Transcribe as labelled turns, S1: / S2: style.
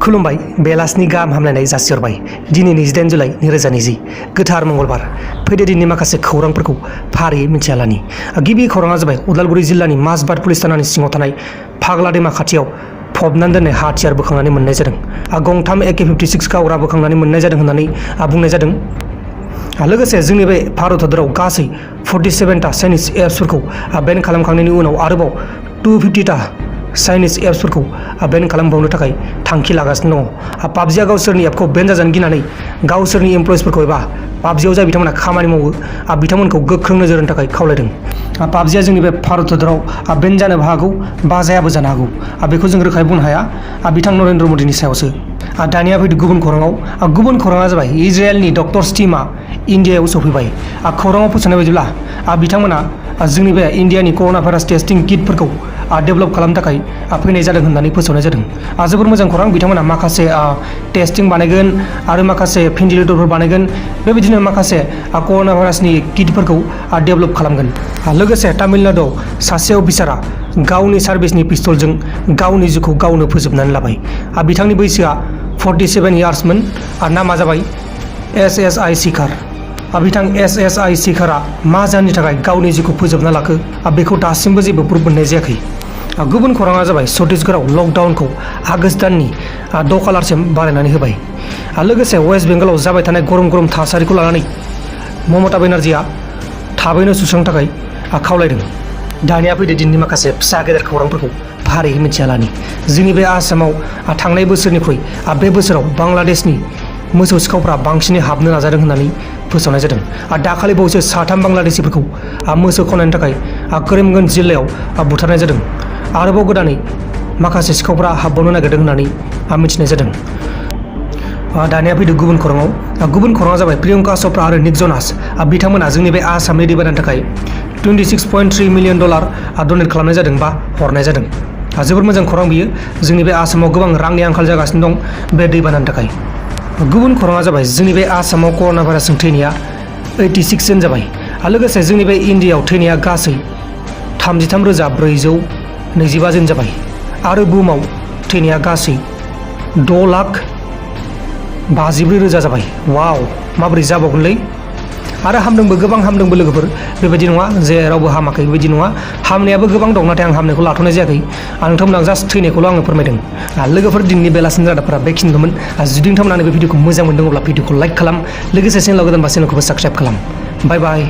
S1: खुलुमबाय बेलासिनि गाहाम हामलायनाय जासिहरबाय दिनै 28 जुलाइ 2020 गोथार मंगलबार फैदो दिननि माखासे खौरांफोरखौ फारियै मिथिना लानि गिबि खौराङा जाबाय उदालगुरि जिल्लानि माजबाद पुलिस थानानि सिङाव थानाय फाग्ला दैमा खाथियाव फबनानै दोननाय हाथियार बोखांनानै मोननाय जादों गंथाम AK-56 गावग्रा बोखांनानै मोननाय जादों होननानै बुंनाय जादों लोगोसे जोंनि बे भारत हादराव गासै 47टा चाइनिज एप्सफोरखौ बेन खालामखांनायनि उनाव आरोबाव 250टा चाइनिज एप्सफोरखौ बेन खालामबावनो थाखाय थांखि लागासिनो दङ पाबजिया गावसोरनि एपखौ बेन जाजानो गिनानै गावसोरनि एमप्लयिसफोरखौ एबा पाबजियाव जाय बिथांमोना खामानि मावो बिथांमोनखौ गोख्रों नोजोर होनो थाखाय खावलायदों पाबजिया जोंनि बे भारत हादराव बेन जानोबो हागौ बा जायाबो जानो हागौ बेखौ जों रोखायै बुंनो हाया बिथां नरेन्द्र मदिनि सायावसो दानिया फैदो गुबुन खौराङा जाबाय इजराइलनि डक्टर्स टीमा इन्डियायाव सफैबाय खौराङाव फोसावनाय बायदिब्ला बिथांमोना जोंनि बे इन्डियानि कर'ना भाइरास टेस्टिं किटफोरखौ डेभेलप खालामनो थाखाय फैनाय जादों होननानै फोसावनाय जादों जोबोर मोजां खौरां बिथांमोना माखासे टेस्टिं बानायगोन आरो माखासे भेन्टिलेटरफोर बानायगोन बेबायदिनो माखासे कर'ना भाइरासनि किटफोरखौ डेभेलप खालामगोन लोगोसे तामिलनाडुआव सासे अफिसारा गावनि सार्भिसनि पिस्तलजों गावनि जिउखौ गावनो फोजोबनानै लाबाय बिथांनि बैसोआ 47 इयार्समोन नामा जाबाय SSI शिखार बिथां SSI शिखारा मा जाहोननि थाखाय गावनि जिउखौ फोजोबना लाखो बेखौ दासिमबो जेबो प्रुफ मोननाय जायाखै गुबुन खौराङा जाबाय छत्तीसगढ़आव लकडाउनखौ आगष्ट दाननि 6 खालारसिम बारायनानै होबाय लोगोसे वेस्ट बेंगलाव जाबाय थानाय गरम थासारिखौ लानानै ममता बेनार्जीआ थाबैनो सुस्रांनो थाखाय खावलायदों दानिया फैदो दिननि माखासे फिसा गेदेर खौरांफोरखौ फारियै मिथिना लानि जोंनि बे आसामाव थांनाय बोसोरनिख्रुइ बे बोसोराव बांलादेशनि मोसौ सिखावफ्रा बांसिनै हाबनो नाजादों होननानै फोसावनाय जादों दाखालि बावैसो 3 बांलादेशिफोरखौ मोसौ खावनायनि थाखाय करीमगंज जिल्लायाव बुथारनाय जादों आरोबाव गोदानै माखासे सिखावफ्रा हाबबावनो नागिरदों होननानै मिथिनाय जादों दानिया फैदो गुबुन खौराङा जाबाय प्रियंका चप्रा आरो निक जनास बिथांमोना जोंनि बे आसामनि दैबानानि थाखाय $26.3 मिलियन डनेट खालामनाय जादों बा हरनाय जादों जोबोर मोजां खौरां बियो जोंनि बे आसामाव गोबां रांनि आंखाल जागासिनो दं बे दैबानानि थाखाय गुबुन खौराङा जाबाय जोंनि बे आसामाव कर'ना भाइरासजों थैनाया 86 जन जाबाय लोगोसे जोंनि बे इन्डियायाव थैनाया गासै 33,425 जन जाबाय आरो बुहुमाव थैनाया गासै 6,54,000 जाबाय वाव माबोरै जाबावगोनलै आरो गोबां हामदोंबो लोगोफोर बेबायदि नङा जे रावबो हामाखै बेबायदि नङा हामनायाबो गोबां दं नाथाय आं हामनायखौ लाथ'नाय जायाखै नोंथांमोना जास्ट थैनायखौल' आङो फोरमायदों लोगोफोर दिनैनि बेलासिनि रादाबफोरा बेखिनिल'मोन जुदि नोंथांमोना बे भिडिअखौ मोजां मोनदों अब्ला भिडिअखौ लाइक खालाम लोगोसे चेनेलाव गोदानबा चेनेलखौबो साबस्क्राइब खालाम बाय बाय